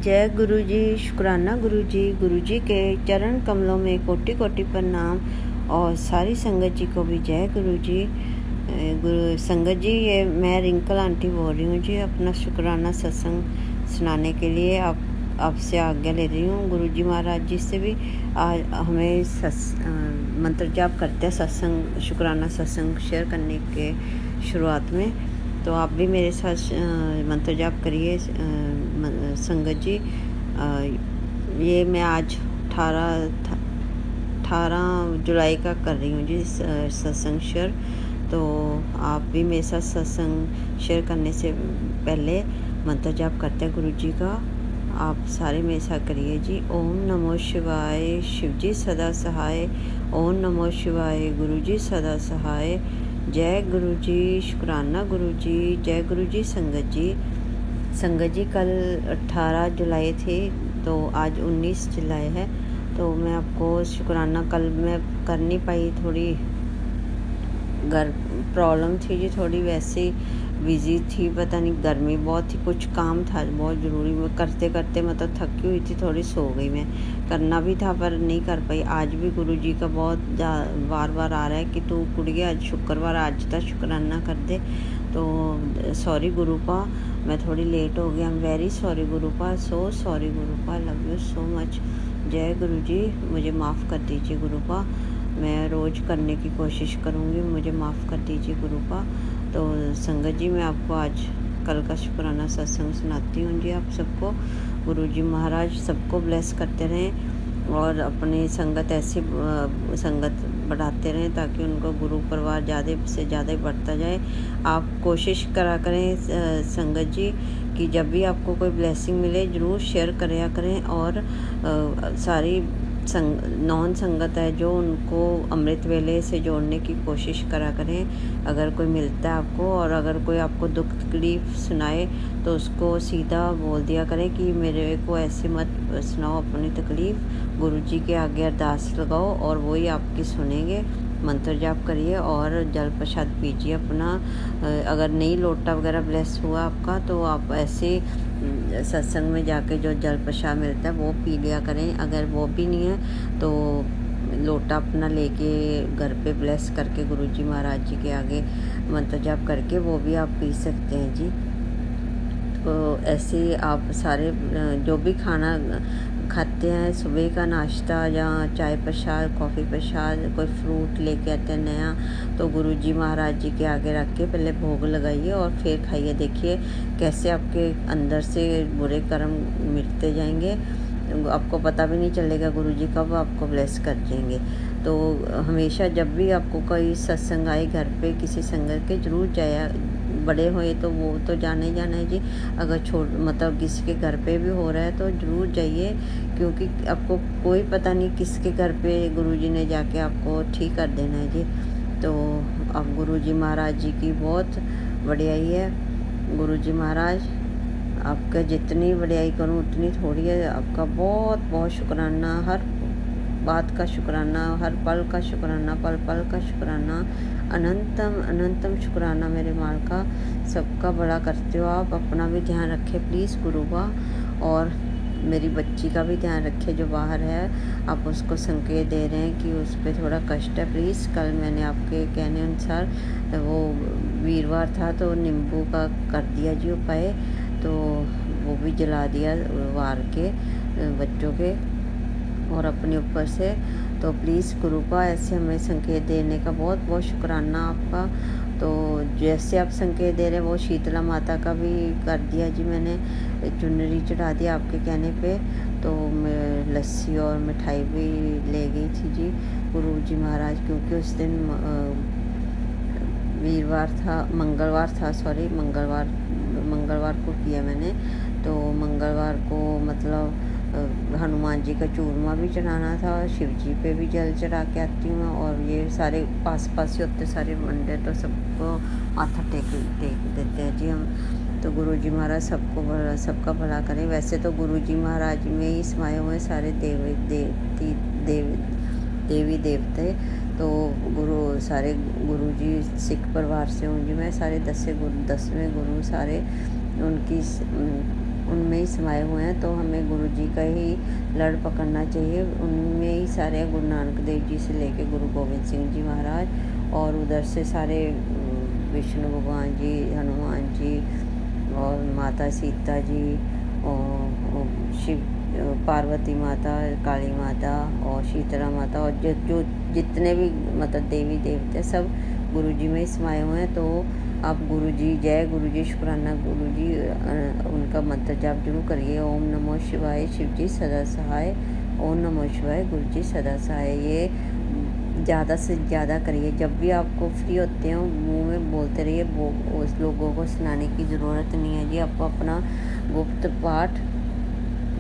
जय गुरु जी, शुक्राना गुरु जी के चरण कमलों में कोटि कोटि प्रणाम। और सारी संगत जी को भी जय गुरु जी। गुरु संगत जी, ये मैं रिंकल आंटी बोल रही हूँ जी, अपना शुक्राना सत्संग सुनाने के लिए आपसे आज्ञा ले रही हूँ। गुरु जी महाराज जी से भी आज हमें मंत्र जाप करते हैं सत्संग, शुक्राना सत्संग शेयर करने के शुरुआत में। तो आप भी मेरे साथ मंत्र जाप करिए संगत जी। ये मैं आज 18 जुलाई का कर रही हूँ जी सत्संग शेयर। तो आप भी मेरे साथ सत्संग शेयर करने से पहले मंत्र जाप करते हैं गुरु जी का। आप सारे मेरे साथ करिए जी। ओम नमो शिवाय, शिव जी सदा सहाय। ओम नमो शिवाय, गुरु जी सदा सहाय। जय गुरु जी, शुक्राना गुरु जी। जय गुरु जी। संगत जी कल 18 जुलाई थी, तो आज 19 जुलाई है। तो मैं आपको शुक्राना कल मैं कर नहीं पाई, थोड़ी घर प्रॉब्लम थी जी, थोड़ी वैसे बिज़ी थी, पता नहीं गर्मी बहुत थी, कुछ काम था बहुत ज़रूरी। मैं करते करते मतलब थकी हुई थी, थोड़ी सो गई। मैं करना भी था पर नहीं कर पाई। आज भी गुरु जी का बहुत बार बार आ रहा है कि तू कुड़िया आज शुक्रवार, आज तक शुक्राना कर दे। तो सॉरी गुरुपा, मैं थोड़ी लेट हो गई। I am very sorry गुरुपा, so sorry गुरुपा, love you so much. जय गुरु जी, मुझे माफ़ कर दीजिए गुरुपा, मैं रोज़ करने की कोशिश करूँगी, मुझे माफ़ कर दीजिए गुरुपा। तो संगत जी, मैं आपको आज कल का शुक्राना सत्संग सुनाती हूँ जी। आप सबको गुरु जी महाराज सबको ब्लेस करते रहें और अपनी संगत ऐसी संगत बढ़ाते रहें ताकि उनको गुरु परिवार ज़्यादा से ज़्यादा बढ़ता जाए। आप कोशिश करा करें संगत जी कि जब भी आपको कोई ब्लेसिंग मिले ज़रूर शेयर करें और सारी नॉन संगत है जो उनको अमृत वेले से जोड़ने की कोशिश करा करें अगर कोई मिलता है आपको। और अगर कोई आपको दुख तकलीफ़ सुनाए तो उसको सीधा बोल दिया करें कि मेरे को ऐसे मत सुनाओ अपनी तकलीफ़, गुरु जी के आगे अरदास लगाओ और वही आपकी सुनेंगे। मंत्र जाप करिए और जल प्रसाद पीजिए अपना। अगर नहीं लोटा वगैरह ब्लेस हुआ आपका तो आप ऐसे सत्संग में जाके जो जल प्रसाद मिलता है वो पी लिया करें। अगर वो भी नहीं है तो लोटा अपना लेके घर पे ब्लेस करके गुरु जी महाराज जी के आगे मंत्र जाप करके वो भी आप पी सकते हैं जी। तो ऐसे आप सारे जो भी खाना खाते हैं, सुबह का नाश्ता या चाय प्रसाद, कॉफ़ी प्रसाद, कोई फ्रूट लेके आते हैं नया, तो गुरु जी महाराज जी के आगे रख के पहले भोग लगाइए और फिर खाइए। देखिए कैसे आपके अंदर से बुरे कर्म मिटते जाएंगे, आपको पता भी नहीं चलेगा गुरु जी कब आपको ब्लेस कर देंगे। तो हमेशा जब भी आपको कोई सत्संग आए घर पे किसी संगत के, ज़रूर जाया। बड़े हुए तो वो तो जाना ही जाना है जी, अगर मतलब किसी के घर पे भी हो रहा है तो ज़रूर जाइए, क्योंकि आपको कोई पता नहीं किसके घर पे गुरुजी ने जाके आपको ठीक कर देना है जी। तो अब गुरुजी महाराज जी की बहुत बढ़ियाई है। गुरुजी महाराज आपका जितनी बढ़ियाई करूँ उतनी थोड़ी है। आपका बहुत बहुत शुक्राना, हर बात का शुक्राना, हर पल का शुक्राना, पल पल का शुक्राना, अनंतम अनंतम शुक्राना मेरे माल का। सबका बड़ा करते हो आप। अपना भी ध्यान रखें प्लीज़ गुरुबा, और मेरी बच्ची का भी ध्यान रखें जो बाहर है। आप उसको संकेत दे रहे हैं कि उस पर थोड़ा कष्ट है, प्लीज़। कल मैंने आपके कहने अनुसार वो वीरवार था तो नींबू का कर दिया जी उपाय, तो वो भी जला दिया वार के बच्चों के और अपने ऊपर से। तो प्लीज़ गुरुपा ऐसे हमें संकेत देने का बहुत बहुत शुक्राना आपका। तो जैसे आप संकेत दे रहे हैं वो शीतला माता का भी कर दिया जी, मैंने चुनरी चढ़ा दिया आपके कहने पे। तो मैं लस्सी और मिठाई भी ले गई थी जी गुरु जी महाराज, क्योंकि उस दिन वीरवार था, मंगलवार को किया मैंने। तो मंगलवार को मतलब हनुमान जी का चूरमा भी चढ़ाना था, शिव जी पे भी जल चढ़ा के आती हूँ। और ये सारे पास ही होते सारे मंदिर, तो सबको माथा टेक देते हैं जी हम। तो गुरु जी महाराज सबका भला करें। वैसे तो गुरु जी महाराज में ही समाये हुए सारे देवी देवते। तो सारे गुरु जी सिख परिवार से हूँ जी मैं। सारे 10वें गुरु सारे उनमें ही समाये हुए हैं, तो हमें गुरु जी का ही लड़ पकड़ना चाहिए। उनमें ही सारे गुरु नानक देव जी से लेके गुरु गोविंद सिंह जी महाराज और उधर से सारे विष्णु भगवान जी, हनुमान जी और माता सीता जी और शिव पार्वती माता, काली माता और शीतला माता और जो जितने भी मतलब देवी देवते सब गुरु जी में ही समाये हुए हैं। तो आप गुरु जी, जय गुरु जी, शुक्राना गुरु जी, उनका मंत्र जाप जरूर करिए। ओम नमो शिवाय, शिव जी सदा सहाय। ओम नमो शिवाय, गुरु जी सदा सहाय। ये ज़्यादा से ज़्यादा करिए। जब भी आपको फ्री होते हो मुंह में बोलते रहिए, उस लोगों को सुनाने की ज़रूरत नहीं है जी। आपको अपना गुप्त पाठ,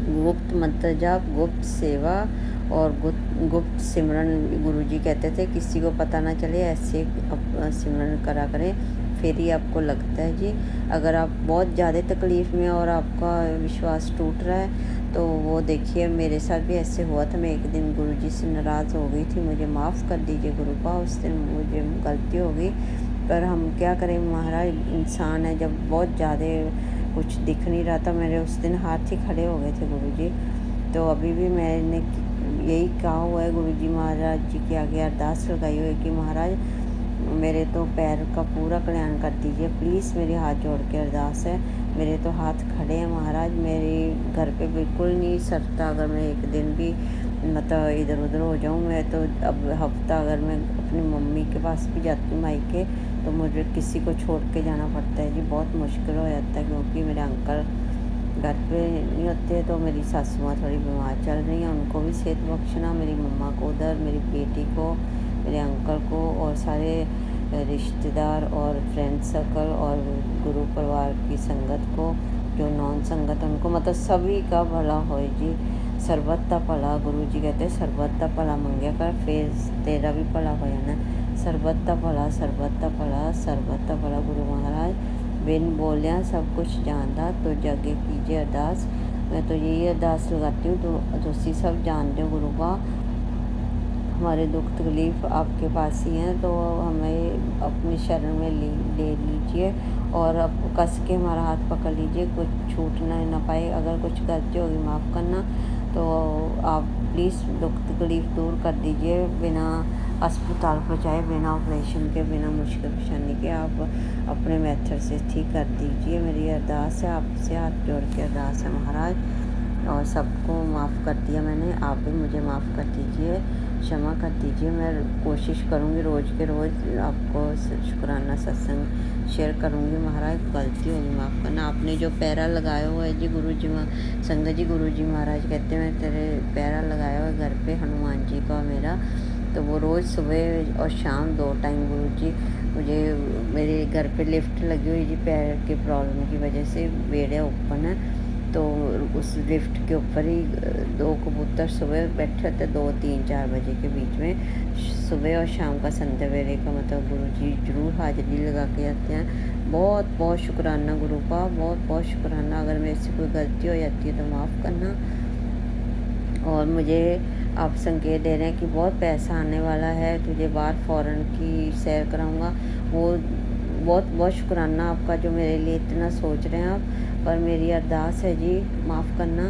गुप्त मंत्र जाप, गुप्त सेवा और गुप्त सिमरन गुरुजी कहते थे किसी को पता ना चले, ऐसे सिमरन करा करें, फिर ही आपको लगता है जी। अगर आप बहुत ज़्यादा तकलीफ़ में और आपका विश्वास टूट रहा है तो वो देखिए, मेरे साथ भी ऐसे हुआ था। मैं एक दिन गुरुजी से नाराज़ हो गई थी, मुझे माफ़ कर दीजिए गुरुपा, उस दिन मुझे गलती हो गई। पर हम क्या करें महाराज, इंसान है। जब बहुत ज़्यादा कुछ दिख नहीं रहा था, मेरे उस दिन हाथ ही खड़े हो गए थे गुरुजी। तो अभी भी मैंने यही कहा हुआ है गुरुजी महाराज जी के आगे अरदास लगाई हुई है कि महाराज मेरे तो पैर का पूरा कल्याण कर दीजिए प्लीज़। मेरे हाथ जोड़ के अरदास है, मेरे तो हाथ खड़े हैं महाराज। मेरे घर पे बिल्कुल नहीं सरता, अगर मैं एक दिन भी मतलब इधर उधर हो जाऊँ। मैं तो अब हफ्ता अगर मैं अपनी मम्मी के पास भी जाती हूँ मायके, तो मुझे किसी को छोड़ के जाना पड़ता है जी। बहुत मुश्किल हो जाता है क्योंकि मेरे अंकल घर पे नहीं होते, तो मेरी सासू माँ थोड़ी बीमार चल रही हैं, उनको भी सेहत बख्शना, मेरी मम्मा को उधर, मेरी बेटी को, मेरे अंकल को और सारे रिश्तेदार और फ्रेंड सर्कल और गुरु परिवार की संगत को, जो नॉन संगत उनको, मतलब सभी का भला होए जी। सरबत दा भला, गुरु जी कहते हैं सरबत दा भला मंगया कर, फिर तेरा भी भला हो जाना। सरबत दा भला, सरबत दा भला, सरबत दा भला। गुरु महाराज बिन बोलिया सब कुछ जानता, तो जगे कीजिए अरदास। मैं तो यही अरदास लगाती हूँ, तो तुसी सब जानते हो गुरु बा, हमारे दुख तकलीफ़ आपके पास ही हैं, तो हमें अपनी शरण में ले लीजिए और अब कस के हमारा हाथ पकड़ लीजिए, कुछ छूट ना पाए। अगर कुछ गलती होगी माफ़ करना, तो आप प्लीज़ दुख तकलीफ़ दूर कर दीजिए, बिना अस्पताल पहुँचाए, बिना ऑपरेशन के, बिना मुश्किल परेशानी के आप अपने मेथड से ठीक कर दीजिए। मेरी अरदास है, आपसे हाथ जोड़ के अरदास है महाराज। और सबको माफ़ कर दिया मैंने, आप भी मुझे माफ़ कर दीजिए, क्षमा कर दीजिए। मैं कोशिश करूँगी रोज़ के रोज़ आपको शुक्राना सत्संग शेयर करूँगी महाराज। गलती होगी माफ़ करना। आपने जो पैरा लगाया हुआ है जी गुरु जी, संगत जी गुरु जी महाराज कहते हैं मैं तेरे पैरा लगाया हुआ है घर पे हनुमान जी का मेरा, तो वो रोज़ सुबह और शाम 2 टाइम गुरु जी मुझे, मेरे घर पे लिफ्ट लगी हुई जी, पैर के प्रॉब्लम की वजह से बेड़े ओपन है, तो उस लिफ्ट के ऊपर ही 2 कबूतर सुबह बैठे होते 2, 3, 4 बजे के बीच में, सुबह और शाम का संध्या वेले का मतलब गुरुजी ज़रूर हाजिरी लगा के आते हैं। बहुत बहुत शुक्राना गुरु का, बहुत बहुत शुक्राना। अगर मेरे से कोई गलती हो जाती है तो माफ़ करना। और मुझे आप संकेत दे रहे हैं कि बहुत पैसा आने वाला है, तुझे बाहर फ़ॉरेन की सैर कराऊंगा, वो बहुत बहुत शुक्राना आपका जो मेरे लिए इतना सोच रहे हैं आप। पर मेरी अरदास है जी, माफ़ करना,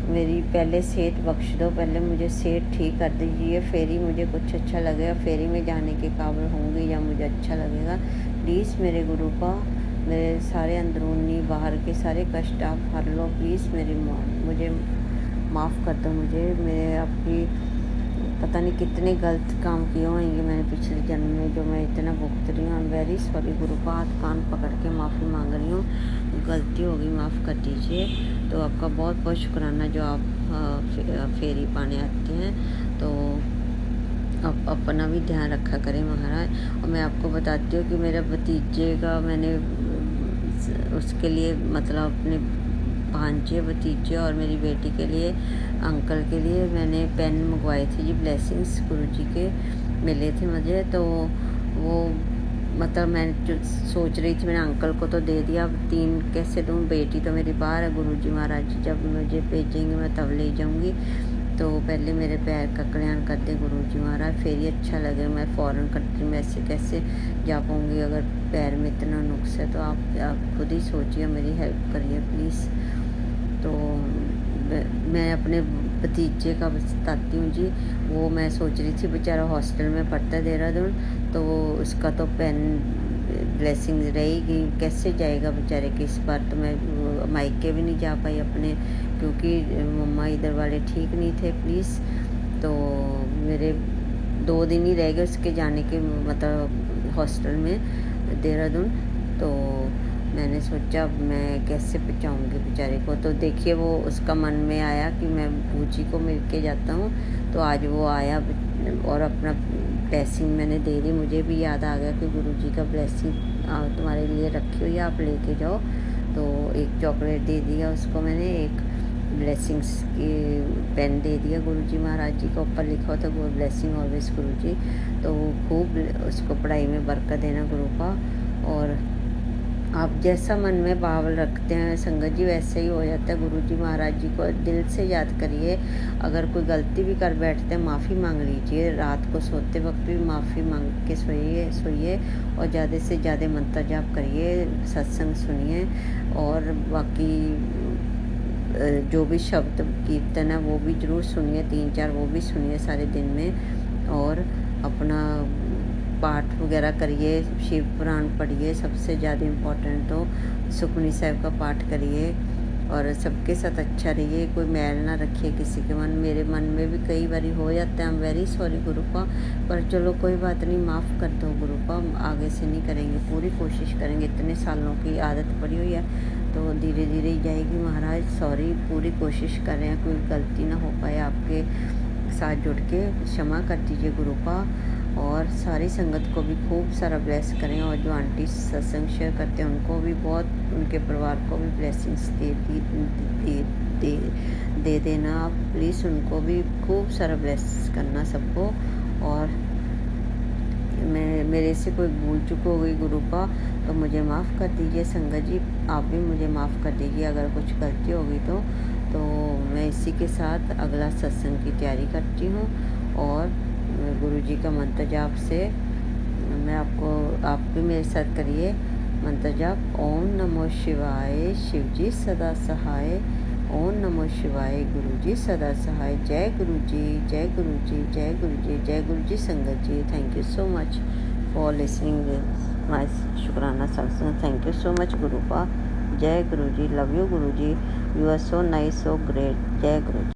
मेरी पहले सेहत बख्श दो, पहले मुझे सेहत ठीक कर दीजिए, फिर ही मुझे कुछ अच्छा लगेगा, फिर ही मैं जाने के काबिल होंगी या मुझे अच्छा लगेगा। प्लीज़ मेरे गुरु का, मेरे सारे अंदरूनी बाहर के सारे कष्ट आप हर लो प्लीज़। मुझे माफ़ कर दो मुझे। मैं आपकी पता नहीं कितने गलत काम किए होंगे मैंने पिछले जन्म में, जो मैं इतना भुगत रही हूँ। वेरी सॉरी गुरु का हाथ कान पकड़ के माफ़ी मांग रही हूँ, गलती होगी माफ़ कर दीजिए। तो आपका बहुत बहुत शुक्राना जो आप फेरी पाने आते हैं, तो आप अपना भी ध्यान रखा करें महाराज। और मैं आपको बताती हूँ कि मेरा भतीजे का मैंने उसके लिए मतलब अपने भांजे भतीजे और मेरी बेटी के लिए, अंकल के लिए मैंने पेन मंगवाए थे जी, ब्लेसिंग्स गुरुजी के मिले थे मुझे। तो वो मतलब मैं जो सोच रही थी, मैंने अंकल को तो दे दिया, अब 3 कैसे दूँ, बेटी तो मेरी बाहर है। गुरुजी महाराज जी जब मुझे भेजेंगे मैं तब ले जाऊँगी, तो पहले मेरे पैर का कल्याण कर दे गुरुजी महाराज, फिर ही अच्छा लगे। मैं फ़ौरन कंट्री में ऐसे कैसे जा पाऊँगी अगर पैर में इतना नुक्स है। तो आप खुद ही सोचिए, मेरी हेल्प करिए प्लीज़। तो मैं अपने भतीजे का बताती हूँ जी। वो मैं सोच रही थी बेचारा हॉस्टल में पढ़ता है देहरादून, तो उसका तो पेन ब्लेसिंग रहेगी, कैसे जाएगा बेचारे की। इस बार तो मैं मायके भी नहीं जा पाई अपने, क्योंकि मम्मा इधर वाले ठीक नहीं थे प्लीज़। तो मेरे 2 दिन ही रह गए उसके जाने के, मतलब हॉस्टल में देहरादून। तो मैंने सोचा अब मैं कैसे पहुँचाऊँगी बेचारे को। तो देखिए वो उसका मन में आया कि मैं बूजी को मिल के जाता हूँ। तो आज वो आया और अपना ब्लेसिंग मैंने दे दी। मुझे भी याद आ गया कि गुरुजी का ब्लेसिंग तुम्हारे लिए रखी हुई है, आप लेके जाओ। तो एक चॉकलेट दे दिया उसको मैंने, एक ब्लेसिंग्स की पेन दे दिया गुरुजी महाराज जी का, ऊपर लिखा होता है ब्लेसिंग ऑलवेज गुरुजी। तो वो खूब उसको पढ़ाई में बरकत देना गुरु का। और आप जैसा मन में भाव रखते हैं संगत जी, वैसे ही हो जाता है। गुरुजी महाराज जी को दिल से याद करिए। अगर कोई गलती भी कर बैठते हैं, माफ़ी मांग लीजिए। रात को सोते वक्त भी माफ़ी मांग के सोइए और ज़्यादा से ज़्यादा मंत्र जाप करिए, सत्संग सुनिए। और बाकी जो भी शब्द कीर्तन है वो भी ज़रूर सुनिए, 3-4 वो भी सुनिए सारे दिन में। और अपना पाठ वगैरह करिए, शिव पुराण पढ़िए, सबसे ज़्यादा इम्पोर्टेंट तो सुखमनी साहिब का पाठ करिए। और सबके साथ अच्छा रहिए, कोई मैल ना रखिए किसी के मन। मेरे मन में भी कई बार हो जाता है, आई एम वेरी सॉरी गुरुपा, पर चलो कोई बात नहीं, माफ़ कर दो गुरुपा, आगे से नहीं करेंगे, पूरी कोशिश करेंगे। इतने सालों की आदत पड़ी हुई है तो धीरे धीरे ही जाएगी महाराज। सॉरी, पूरी कोशिश कर रहे हैं, कोई गलती ना हो पाए आपके साथ जुड़ के, क्षमा कर दीजिए गुरुपा। और सारी संगत को भी खूब सारा ब्लेस करें। और जो आंटी सत्संग शेयर करते हैं उनको भी बहुत, उनके परिवार को भी ब्लेसिंग्स दे देना आप प्लीज़। उनको भी खूब सारा ब्लेस करना सबको। और मेरे से कोई भूल चूक हो गई गुरुपा तो मुझे माफ़ कर दीजिए संगत जी, आप भी मुझे माफ़ कर दीजिए अगर कुछ गलती होगी तो मैं इसी के साथ अगला सत्संग की तैयारी करती हूँ। और गुरुजी का मंत्र जाप से मैं आप भी मेरे साथ करिए मंत्र जाप। ओम नमो शिवाय, शिवजी सदा सहाय। ओम नमो शिवाय, गुरुजी सदा सहाय। जय गुरुजी, जय गुरुजी, जय गुरुजी, जय गुरुजी। संगत जी, thank you so much for listening my शुक्राना सत्संग। थैंक यू सो मच गुरुपा। जय Guruji, love you Guruji, you are so nice, so great. जय गुरुजी।